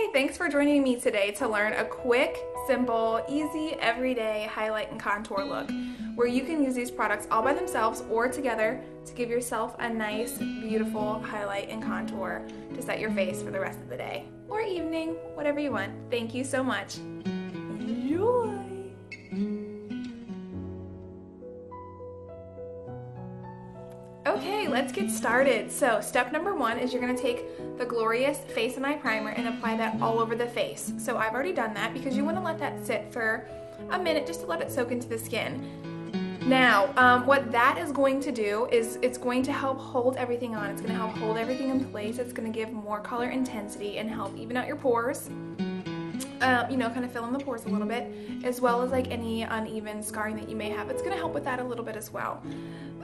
Hey, thanks for joining me today to learn a quick, simple, easy, everyday highlight and contour look where you can use these products all by themselves or together to give yourself a nice, beautiful highlight and contour to set your face for the rest of the day or evening, whatever you want. Thank you so much. Enjoy! Okay, let's get started. So step number one is you're gonna take the Glorious Face and Eye Primer and apply that all over the face. So I've already done that because you wanna let that sit for a minute just to let it soak into the skin. Now, what that is going to do is it's going to help hold everything on. It's gonna help hold everything in place. It's gonna give more color intensity and help even out your pores. Kind of fill in the pores a little bit, as well as like any uneven scarring that you may have. It's going to help with that a little bit as well.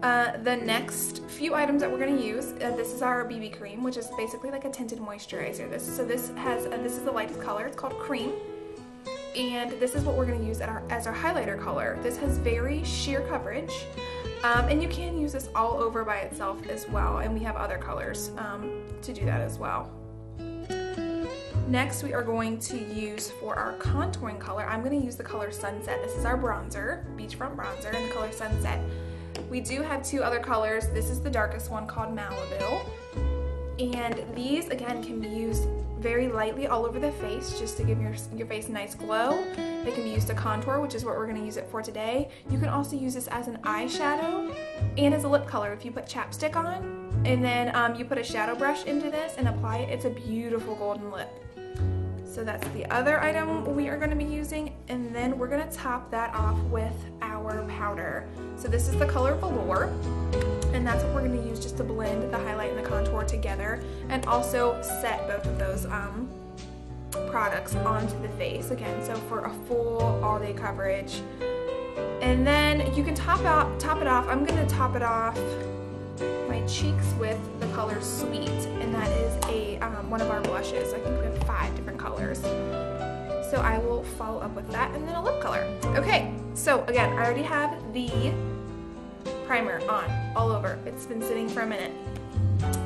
The next few items that we're going to use, this is our BB cream, which is basically like a tinted moisturizer. This is the lightest color. It's called Cream, and this is what we're going to use as our highlighter color. This has very sheer coverage, and you can use this all over by itself as well, and we have other colors to do that as well. Next, we are going to use for our contouring color, I'm going to use the color Sunset. This is our bronzer, Beachfront Bronzer, in the color Sunset. We do have two other colors. This is the darkest one called Malibu. And these, again, can be used very lightly all over the face just to give your face a nice glow. They can be used to contour, which is what we're going to use it for today. You can also use this as an eyeshadow and as a lip color. If you put chapstick on and then you put a shadow brush into this and apply it, it's a beautiful golden lip. So that's the other item we are going to be using, and then we're going to top that off with our powder. So this is the color Velour, and that's what we're going to use just to blend the highlight and the contour together and also set both of those products onto the face again, so for a full all-day coverage. And then you can top it off. I'm going to top it off my cheeks with the color Sweet, and that is one of our blushes. I think we have 5 different colors. So I will follow up with that, and then a lip color. Okay, so again, I already have the primer on all over. It's been sitting for a minute.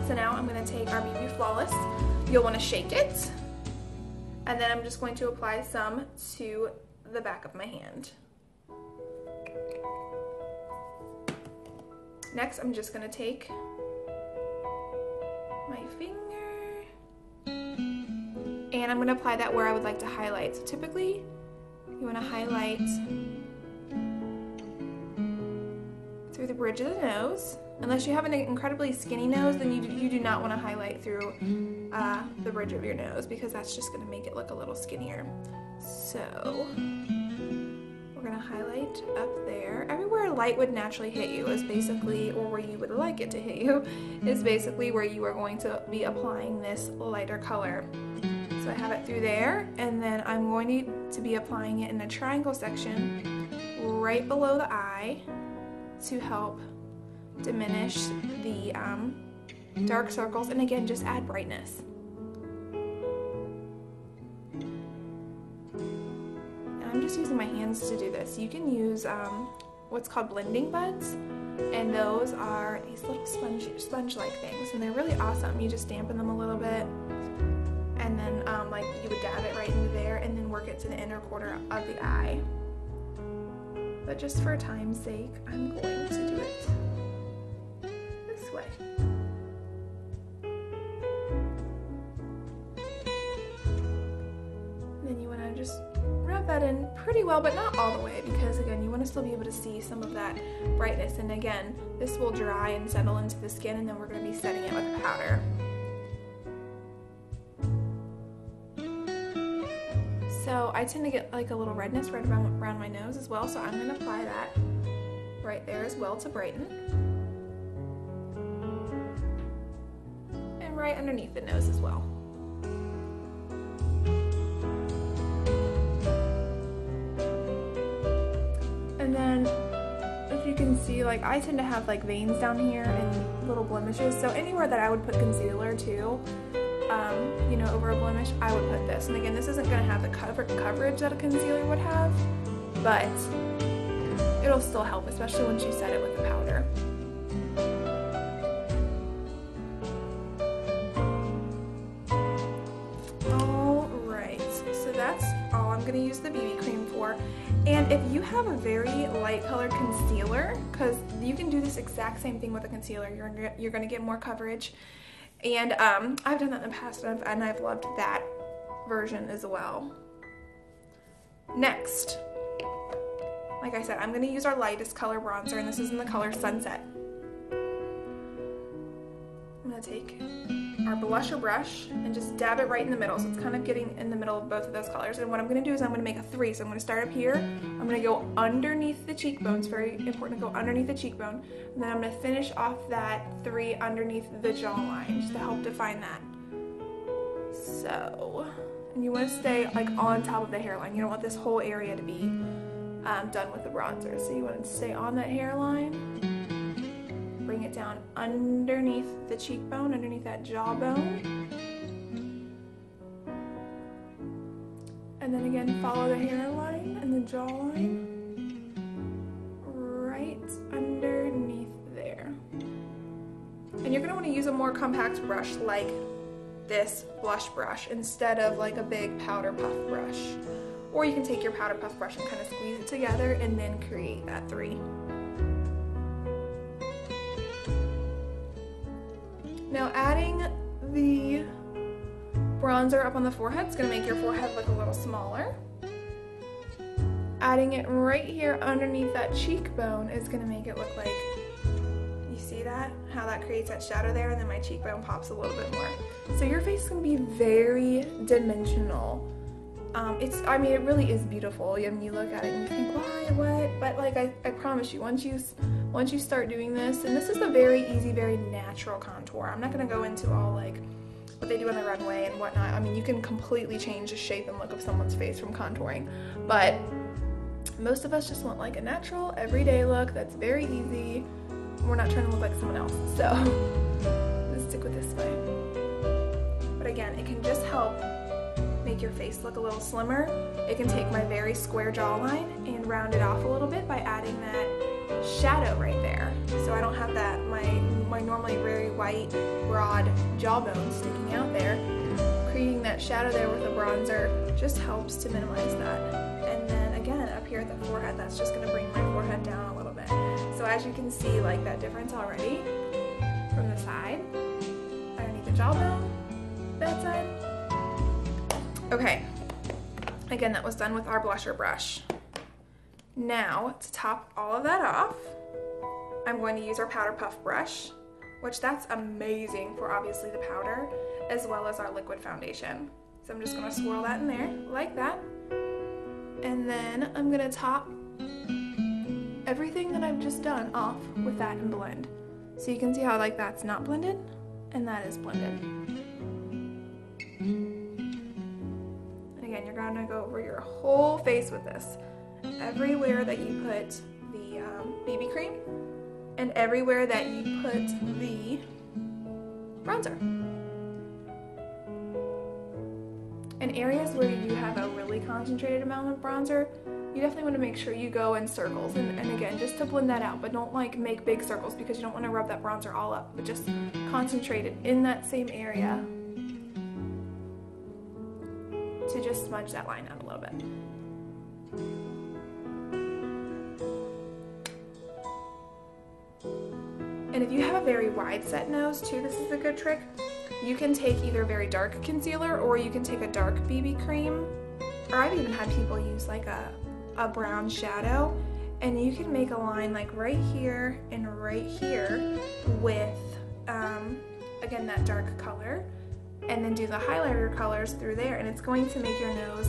So now I'm going to take our BB Flawless. You'll want to shake it, and then I'm just going to apply some to the back of my hand. Next, I'm just going to take my finger and I'm going to apply that where I would like to highlight. So typically, you want to highlight through the bridge of the nose. Unless you have an incredibly skinny nose, then you do not want to highlight through the bridge of your nose because that's just going to make it look a little skinnier. So we're going to highlight up there. Everywhere light would naturally hit you is basically, or where you would like it to hit you, is basically where you are going to be applying this lighter color. So I have it through there, and then I'm going to be applying it in the triangle section right below the eye to help diminish the dark circles, and again, just add brightness. I'm just using my hands to do this. You can use what's called blending buds, and those are these little sponge-like things, and they're really awesome. You just dampen them a little bit, and then like you would dab it right into there, and then work it to the inner corner of the eye. But just for time's sake, I'm going to do it this way. And then you want to just rub that in pretty well, but not all the way, because again, you want to still be able to see some of that brightness. And again, this will dry and settle into the skin, and then we're going to be setting it with powder. So I tend to get like a little redness right around my nose as well, so I'm going to apply that right there as well to brighten. And right underneath the nose as well. And then, as you can see, like I tend to have like veins down here and little blemishes, so anywhere that I would put concealer too, over a blemish, I would put this. And again, this isn't going to have the coverage that a concealer would have, but it'll still help, especially once you set it with the powder. contour. And if you have a very light colored concealer, because you can do this exact same thing with a concealer, you're gonna get more coverage. And I've done that in the past, and I've loved that version as well. Next, like I said, I'm gonna use our lightest color bronzer, and this is in the color Sunset. I'm gonna take our blusher brush and just dab it right in the middle, so it's kind of getting in the middle of both of those colors. And what I'm gonna do is I'm gonna make a 3. So I'm gonna start up here, I'm gonna go underneath the cheekbone. It's very important to go underneath the cheekbone, and then I'm gonna finish off that 3 underneath the jawline, just to help define that. So, and you wanna stay like on top of the hairline. You don't want this whole area to be done with the bronzer. So you want to stay on that hairline, bring it down underneath the cheekbone, underneath that jawbone, and then again follow the hairline and the jawline right underneath there. And you're going to want to use a more compact brush like this blush brush instead of like a big powder puff brush. Or you can take your powder puff brush and kind of squeeze it together and then create that 3. Now adding the bronzer up on the forehead is going to make your forehead look a little smaller. Adding it right here underneath that cheekbone is going to make it look like, you see that? How that creates that shadow there, and then my cheekbone pops a little bit more. So your face can be very dimensional. I mean, it really is beautiful. I mean, you look at it and you think, why, what? But like, I promise you, once you start doing this, and this is a very easy, very natural contour. I'm not gonna go into all like what they do on the runway and whatnot. I mean, you can completely change the shape and look of someone's face from contouring, but most of us just want like a natural, everyday look that's very easy. We're not trying to look like someone else, so let's stick with this way. But again, it can just help make your face look a little slimmer. It can take my very square jawline and round it off a little bit by adding that shadow right there. So I don't have that, my normally very white, broad jawbone sticking out there. Creating that shadow there with a bronzer just helps to minimize that. And then again, up here at the forehead, that's just gonna bring my forehead down a little bit. So as you can see, like that difference already from the side, underneath the jawbone, that side. Okay, again, that was done with our blusher brush. Now, to top all of that off, I'm going to use our powder puff brush, which that's amazing for obviously the powder, as well as our liquid foundation. So I'm just gonna swirl that in there, like that. And then I'm gonna top everything that I've just done off with that and blend. So you can see how like that's not blended, and that is blended. Again, you're going to go over your whole face with this. Everywhere that you put the BB cream and everywhere that you put the bronzer. In areas where you have a really concentrated amount of bronzer, you definitely want to make sure you go in circles. And again, just to blend that out, but don't like make big circles because you don't want to rub that bronzer all up, but just concentrate it in that same area to just smudge that line out a little bit. And if you have a very wide set nose too, this is a good trick. You can take either a very dark concealer or you can take a dark BB cream, or I've even had people use like a brown shadow, and you can make a line like right here and right here with again that dark color, and then do the highlighter colors through there, and it's going to make your nose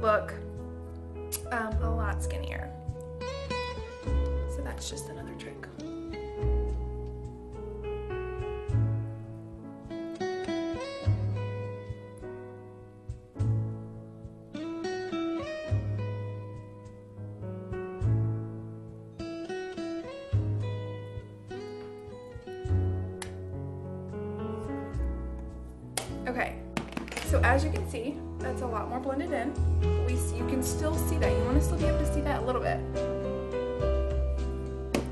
look a lot skinnier. So that's just another trick. Okay, so as you can see, that's a lot more blended in, but you can still see that. You want to still be able to see that a little bit.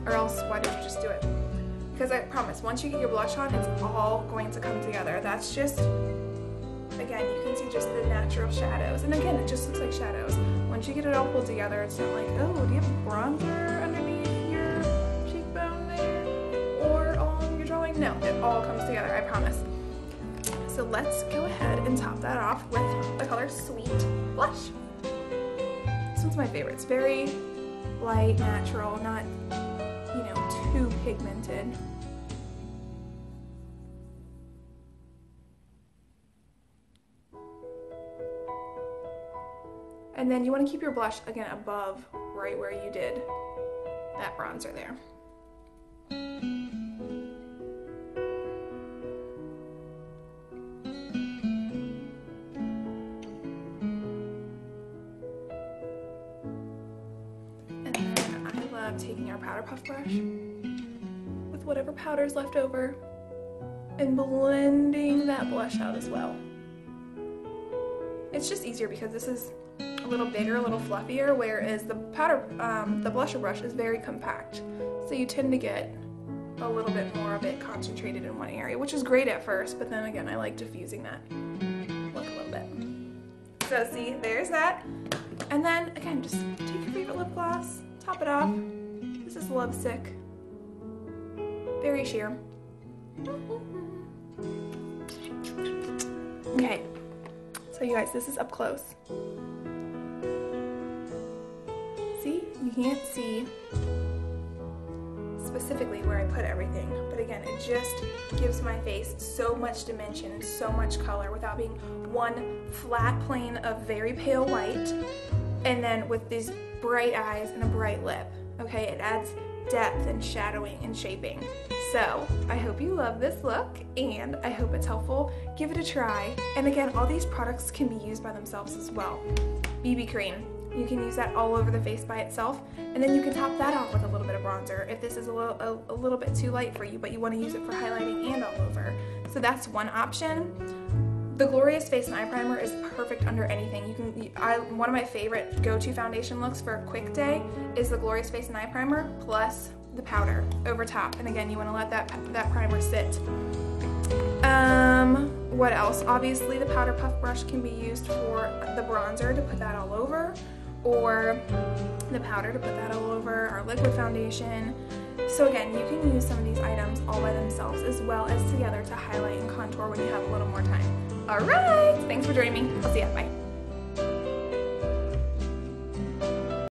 Or else, why don't you just do it? Because I promise, once you get your blush on, it's all going to come together. That's just again, you can see just the natural shadows. And again, it just looks like shadows. Once you get it all pulled together, it's not like, oh, do you have bronzer underneath your cheekbone there? Or on your drawing? No, it all comes together, I promise. So let's go ahead and top that off with the color Sweet Blush. This one's my favorite. It's very light, natural, not, you know, too pigmented. And then you want to keep your blush, again, above right where you did that bronzer there. And then I love taking our powder puff brush with whatever powder's left over and blending that blush out as well. It's just easier because this is a little bigger, a little fluffier, whereas the powder, the blusher brush is very compact. So you tend to get a little bit more of it concentrated in one area, which is great at first, but then again, I like diffusing that look a little bit. So see, there's that. And then again, just take your favorite lip gloss, top it off. This is Lovesick. Very sheer. Okay, so you guys, this is up close. See, you can't see specifically where I put everything, but again, it just gives my face so much dimension and so much color without being one flat plane of very pale white and then with these bright eyes and a bright lip. Okay, it adds depth and shadowing and shaping. So I hope you love this look and I hope it's helpful. Give it a try. And again, all these products can be used by themselves as well. BB cream, you can use that all over the face by itself, and then you can top that off with a little bit of bronzer if this is a little bit too light for you, but you want to use it for highlighting and all over. So that's one option. The Glorious Face and Eye Primer is perfect under anything. One of my favorite go-to foundation looks for a quick day is the Glorious Face and Eye Primer plus the powder over top. And again, you want to let that primer sit. What else? Obviously, the powder puff brush can be used for the bronzer to put that all over, or the powder to put that all over our liquid foundation. So again, you can use some of these items all by themselves as well as together to highlight and contour when you have a little more time. All right, thanks for joining me. I'll see ya, bye.